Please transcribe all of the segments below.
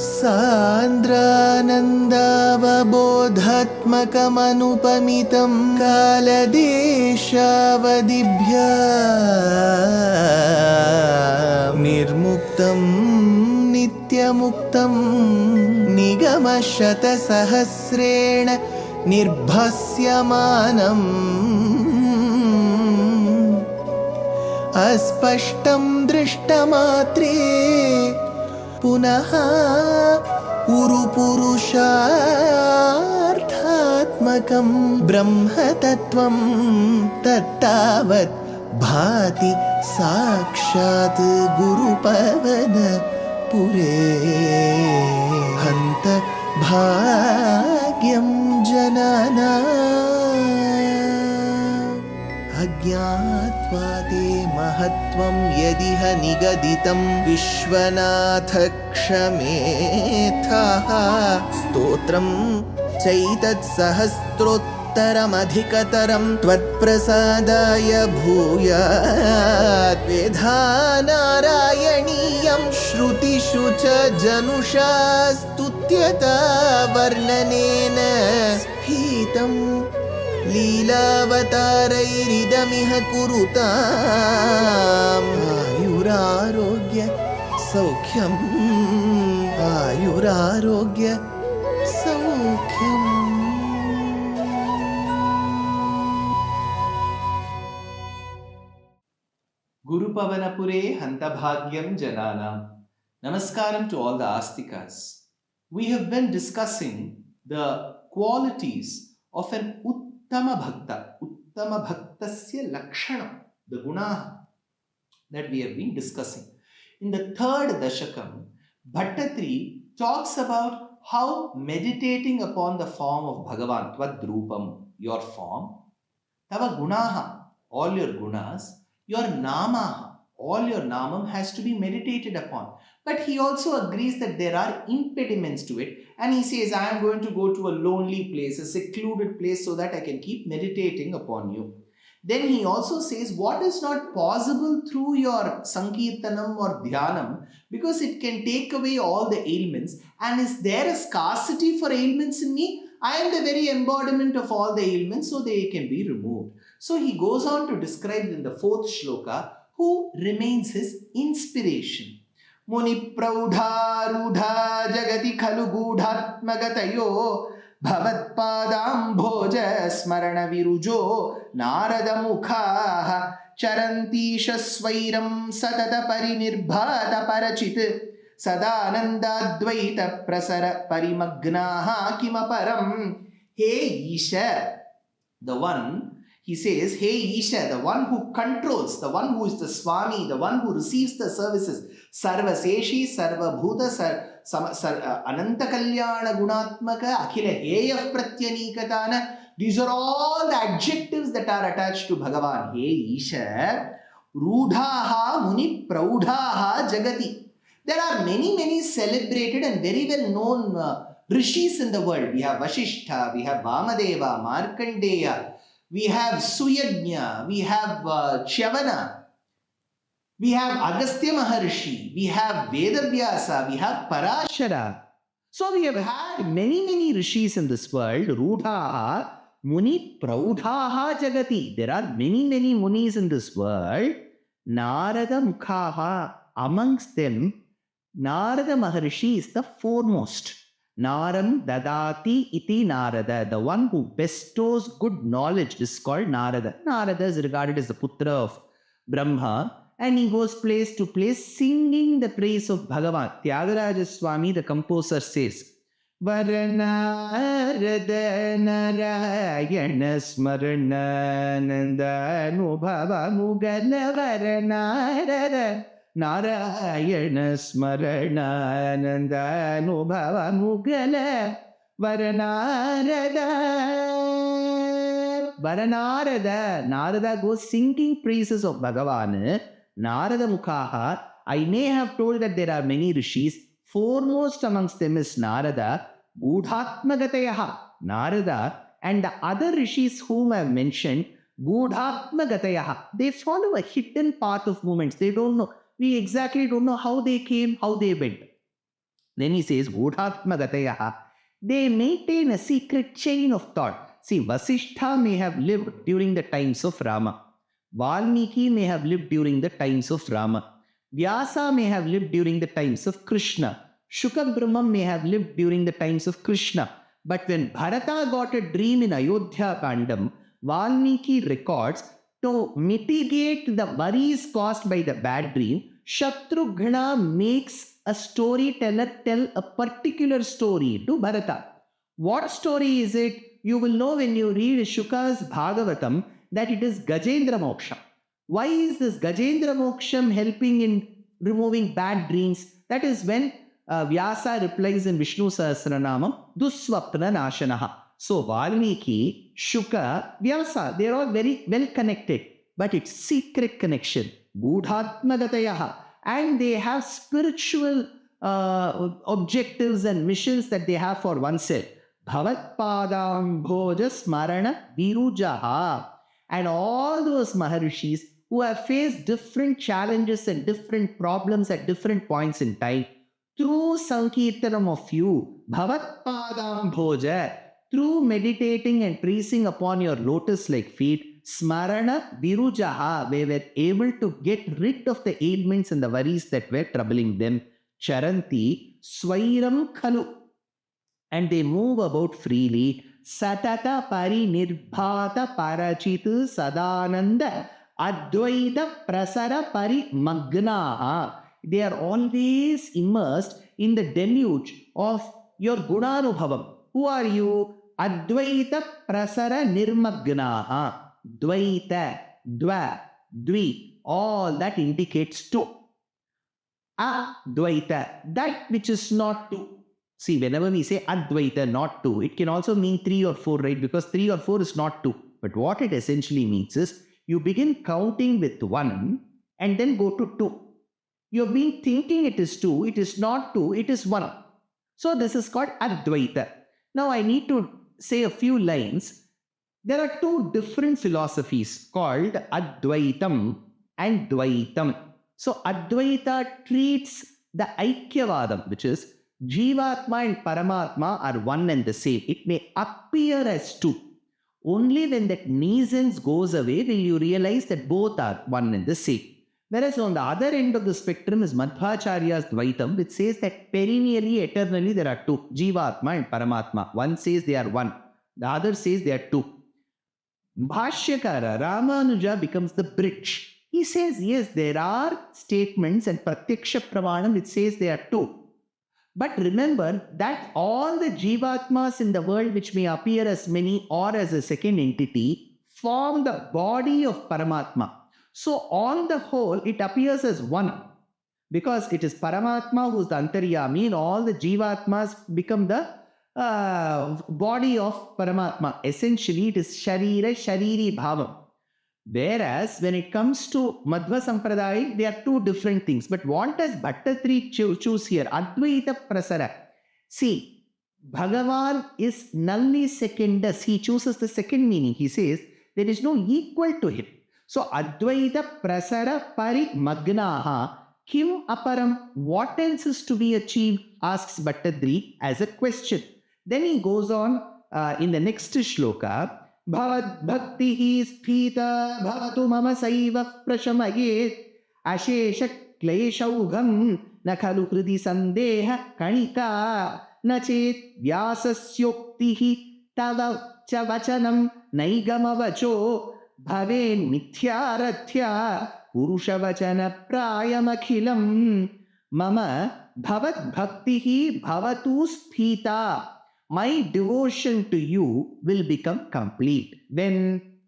सान्द्रानन्दावबोधात्मकमनुपमितं कालदेशावदिभ्या निर्मुक्तं नित्यमुक्तं निगमशतसहस्रेण निर्भास्यमानम् अस्पष्टं दृष्टमात्रे पुनः उरुपुरुषार्थात्मकं ब्रह्मतत्त्वं तत्तावत् भाति साक्षात् गुरुपवनपुरे हन्त भाग्यं जनानाम् अज्ञात्वा ते महत्त्वं यदिह निगदितं विश्वनाथ क्षमेथः स्तोत्रं चैतत्सहस्रोत्तरमधिकतरं त्वत्प्रसादाय भूयात् वेधा नारायणीयं श्रुतिषु च जनुषा स्तुत्यता वर्णनेन स्फीतम् लीलावतारैरिदमिह कुरुताम् आयुरारोग्य सौख्यम् आयुरारोग्य सौख्यम्. Guru Pavanapure Hantabhagyam Jananam. Namaskaram to all the Astikas. We have been discussing the qualities of an Uttama Bhakta, Uttama Bhaktasya Lakshanam, the guna that we have been discussing. In the third Daśhakaṃ, Bhaṭṭatiri talks about how meditating upon the form of Bhagavan, Tvad-rūpam, your form, Tava gunaha, all your gunas, your namaha, all your namam has to be meditated upon. But he also agrees that there are impediments to it, and he says, I am going to go to a lonely place, a secluded place, so that I can keep meditating upon you. Then he also says what is not possible through your sankirtanam or dhyanam, because it can take away all the ailments. And is there a scarcity for ailments in me? I am the very embodiment of all the ailments, so they can be removed. So he goes on to describe in the fourth shloka who remains his inspiration. Muni praudharudha jagati khalu gudhatmagatayo bhavatpadambhoja smarana virujo narada mukhaha charantisha swairam satata parinirbhata parachit sadanandadvaita prasara parimagnaha kimaparam. Hey Isha, the one, he says, hey Isha, the one who controls, the one who is the Swami, the one who receives the services, Sarvaseshi, Sarvabhuta, Ananta Kalyana Gunatmaka, Akhila Heya Pratyanikatana. These are all the adjectives that are attached to Bhagavan. Hey Isha, Rudhaha Muni Praudhaha Jagati. There are many celebrated and very well known rishis in the world. We have Vasishtha, we have Vamadeva, Markandeya, we have Suyajna, we have Chavana, we have Agastya Maharishi, we have Vyasa, we have Parashara. So we have had many rishis in this world. Rudhaha Muni Praudhaha Jagati. There are many munis in this world. Narada Mukhaha. Amongst them, Narada Maharishi is the foremost. Naram Dadati Iti Narada. The one who bestows good knowledge is called Narada. Narada is regarded as the Putra of Brahma, and he goes place to place singing the praise of Bhagavan. Tyagaraja Swami, the composer, says, Varanarada Narayaṇa Smarana Nandanubhava Mugala Varanarada Nārāyaṇa Smarana Nandanubhava Mugala Varanarada. Narada goes singing praises of Bhagavan. Narada Mukhaha. I may have told that there are many rishis. Foremost amongst them is Narada. Gudhatmagatayaha. Narada and the other rishis whom I have mentioned, Gudhatmagatayaha. They follow a hidden path of movements. They don't know. We exactly don't know how they came, how they went. Then he says, Gudhatmagatayaha. They maintain a secret chain of thought. See, Vasishtha may have lived during the times of Rama. Valmiki may have lived during the times of Rama. Vyasa may have lived during the times of Krishna. Shuka Brahman may have lived during the times of Krishna. But when Bharata got a dream in Ayodhya Kandam, Valmiki records to mitigate the worries caused by the bad dream, Shatrughna makes a storyteller tell a particular story to Bharata. What story is it? You will know when you read Shuka's Bhagavatam that it is Gajendra Moksha. Why is this Gajendra Moksham helping in removing bad dreams? That is when Vyasa replies in Vishnu Sahasranamam, Duswapna Nashanaha. So Valmiki, Shuka, Vyasa, they are all very well connected. But it's secret connection. Gudhatmagatayaha. And they have spiritual objectives and missions that they have for oneself. Bhavatpadambhoja smarana virujaha. And all those maharishis who have faced different challenges and different problems at different points in time, through Sankirtanam of you, Bhavatpadambhoja, through meditating and tracing upon your lotus-like feet, Smarana Virujaha, they were able to get rid of the ailments and the worries that were troubling them. Charanti Swairam Khalu. And they move about freely. Satata Parinirbhata Parachitu Sadananda Advaita Prasara Parimagnaha. They are always immersed in the deluge of your Gunanubhavam. Who are you? Advaita Prasara Nirmagnaha. Dvaita, Dva, Dvi, all that indicates two. Advaita, that which is not two. See, whenever we say Advaita, not two, it can also mean 3 or 4, right? Because 3 or 4 is not two. But what it essentially means is, you begin counting with 1 and then go to 2. You've been thinking it is 2, it is not 2, it is 1. So this is called Advaita. Now I need to say a few lines. There are 2 different philosophies called Advaitam and Dvaitam. So Advaita treats the Aikyavadam, which is Jivatma and Paramatma are one and the same. It may appear as 2. Only when that nescience goes away will you realize that both are one and the same. Whereas on the other end of the spectrum is Madhvacharya's Dvaitam, which says that perennially, eternally there are 2, Jivatma and Paramatma. One says they are 1, the other says they are 2. Bhashyakara, Ramanuja becomes the bridge. He says, yes, there are statements and Pratyaksha Pramanam which says they are 2. But remember that all the Jivatmas in the world which may appear as many or as a second entity form the body of Paramatma. So on the whole, it appears as 1. Because it is Paramatma who is the Antaryami and all the Jivatmas become the body of Paramatma. Essentially, it is Sharira, Shariri Bhavam. Whereas, when it comes to Madhva Sampradaya, they are 2 different things. But what does Bhaṭṭatiri choose here? Advaita Prasara. See, Bhagavan is nulli secundus. He chooses the second meaning. He says, there is no equal to him. So, Advaita Prasara Parimagnaha. Kim aparam? What else is to be achieved? Asks Bhaṭṭatiri as a question. Then he goes on in the next shloka. Bhavad bhakti sphita bhavatu mama saiva prashamayet ashesha kleshaugham na khalu hridi sandeha kanika na chet vyasasyoktihi tava cha vachanam naigamavacho bhaven mithyarathya purusha vachana prayamakhilam mama bhavad bhakti bhavatu sphita. My devotion to you will become complete. When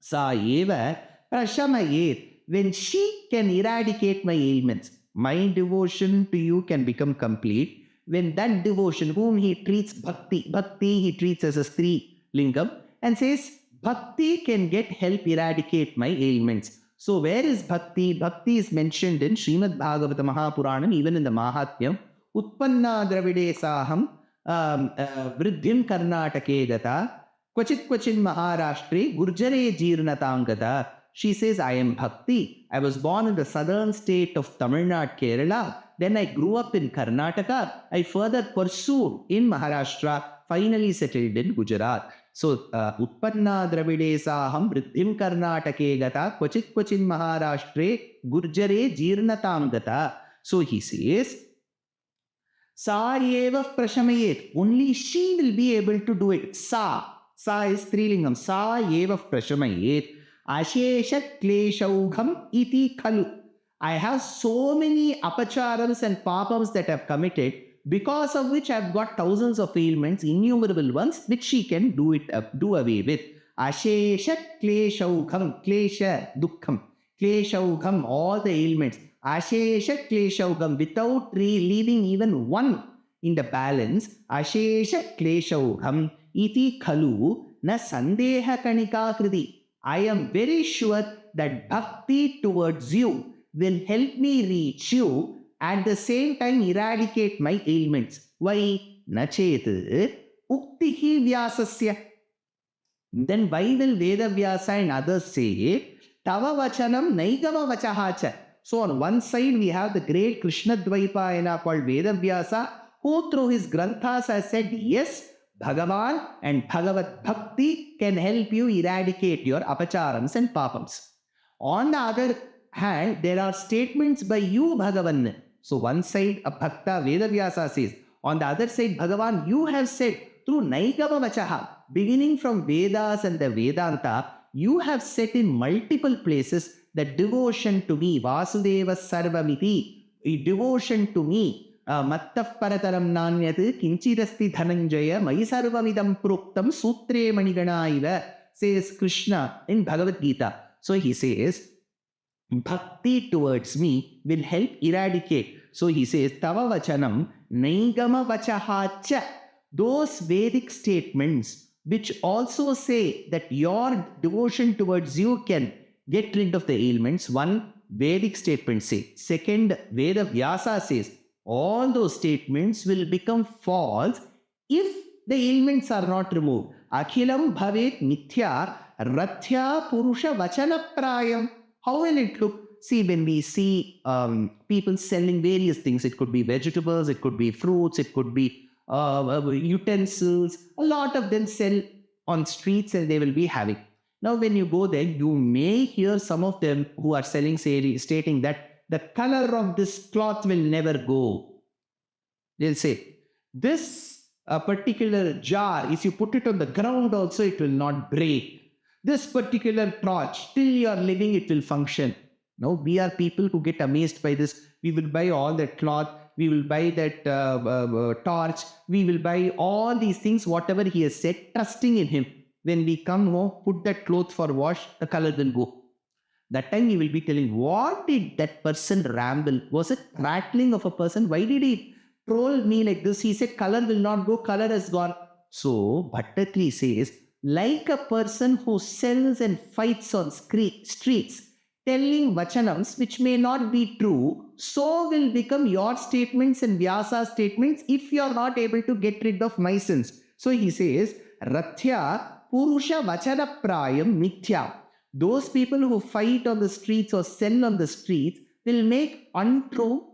sa eva prashamayet, when she can eradicate my ailments, my devotion to you can become complete. When that devotion, whom he treats bhakti he treats as a Stri lingam and says, bhakti can get help eradicate my ailments. So where is bhakti? Bhakti is mentioned in Srimad Bhagavata Mahapuranam, even in the Mahatmyam. Utpanna Dravide Saham Vriddhim Karnatake Gata Kvachit Kvachin Maharashtre Gurjare Jirnatangata. She says, I am Bhakti. I was born in the southern state of Tamil Nadu, Kerala. Then I grew up in Karnataka. I further pursued in Maharashtra, finally settled in Gujarat. So, Utpanna Dravide Saham Vriddhim Karnatake Gata Kvachit Kvachin Maharashtre Gurjare Jirnatam Gata. So he says, Sa eva prashamayet. Only she will be able to do it. Sa. Sa is Strilingam. Sa eva prashamayet. Ashesha kleshaugham iti khalu. I have so many apacharams and papams that I've committed, because of which I've got thousands of ailments, innumerable ones, which she can do away with. Ashesha kleshaugham. Klesha dukkham. Kleshaugham, all the ailments. Ashesha kleshaugam, without leaving even one in the balance. Ashesha kleshaugam iti khalu na sandeha kanika hridi. I am very sure that bhakti towards you will help me reach you, at the same time eradicate my ailments. Why? Nachet uktihi vyasasya. Then why will Veda Vyasa and others say tava vachanam naigama vachahacha? So on one side we have the great Krishna Dvaipayana called Veda Vyasa, who through his granthas has said, yes, Bhagavan and Bhagavat Bhakti can help you eradicate your apacharams and papams. On the other hand, there are statements by you, Bhagavan. So one side a Bhakta Veda Vyasa says, on the other side, Bhagavan, you have said through Naigama Vachaha, beginning from Vedas and the Vedanta, you have said in multiple places that devotion to me, Vasudeva Sarvamiti, devotion to me, Mattaf Parataram Nanyat, Kinchirasti Dhananjaya, Mai Sarvamidam Pruktam, Sutre Manigana, says Krishna in Bhagavad Gita. So he says, bhakti towards me will help eradicate. So he says, Tava Vachanam, Naigama Vachahacha, those Vedic statements which also say that your devotion towards you can get rid of the ailments. One, Vedic statements say. Second, Veda Vyasa says. All those statements will become false if the ailments are not removed. Akhilam bhavet mithya rathya purusha vachana prayam. How will it look? See, when we see people selling various things, it could be vegetables, it could be fruits, it could be utensils. A lot of them sell on streets and they will be having. Now, when you go there, you may hear some of them who are selling, stating that the color of this cloth will never go. They'll say, this particular jar, if you put it on the ground also, it will not break. This particular torch, till you are living, it will function. Now, we are people who get amazed by this. We will buy all that cloth. We will buy that torch. We will buy all these things, whatever he has said, trusting in him. When we come home, put that cloth for wash, the color will go. That time he will be telling, what did that person ramble? Was it rattling of a person? Why did he troll me like this? He said, color will not go, color has gone. So, Bhaṭṭatiri says, like a person who sells and fights on streets, telling vachanams which may not be true, so will become your statements and Vyasa statements if you are not able to get rid of my sins. So he says, Rathya Purusha Vachana Prayam Mithya. Those people who fight on the streets or sell on the streets will make untrue,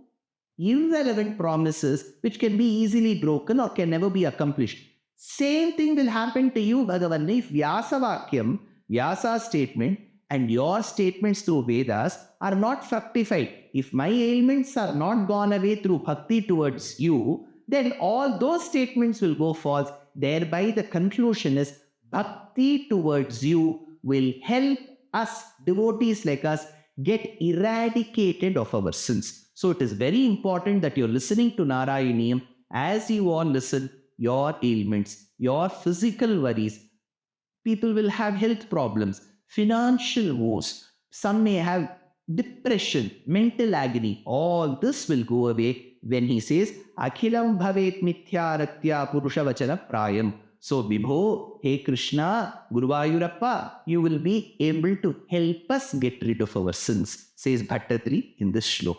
irrelevant promises which can be easily broken or can never be accomplished. Same thing will happen to you, Bhagavan. If Vyasa Vakyam, Vyasa statement, and your statements through Vedas are not fructified, if my ailments are not gone away through bhakti towards you, then all those statements will go false. Thereby the conclusion is bhakti towards you will help us, devotees like us, get eradicated of our sins. So it is very important that you're listening to Narayaneeyam. As you all listen, your ailments, your physical worries, people will have health problems, financial woes, some may have depression, mental agony. All this will go away when he says, Akhilam bhavet mithya ratya purusha vachana prayam. So, Vibho, hey Krishna, Guruvayurappa, you will be able to help us get rid of our sins, says Bhaṭṭatiri in this shloka.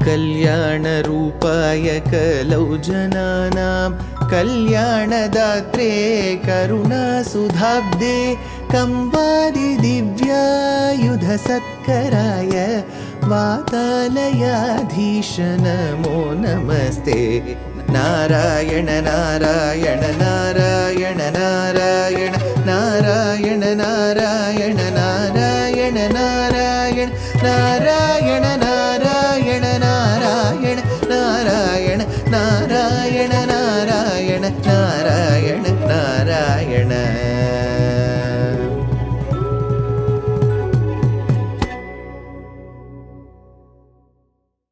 कल्याणरूपाय कलौ जनानां कल्याणदात्रे करुणासुधाब्दे कंवादिदिव्यायुधसत्कराय वातालयाधीश नमो नमस्ते। नारायण नारायण नारायण नारायण नारायण नारायण नारायण नारायण नारायण नारायण नारायण नारायण नारायण नारायण नारायण नारायण।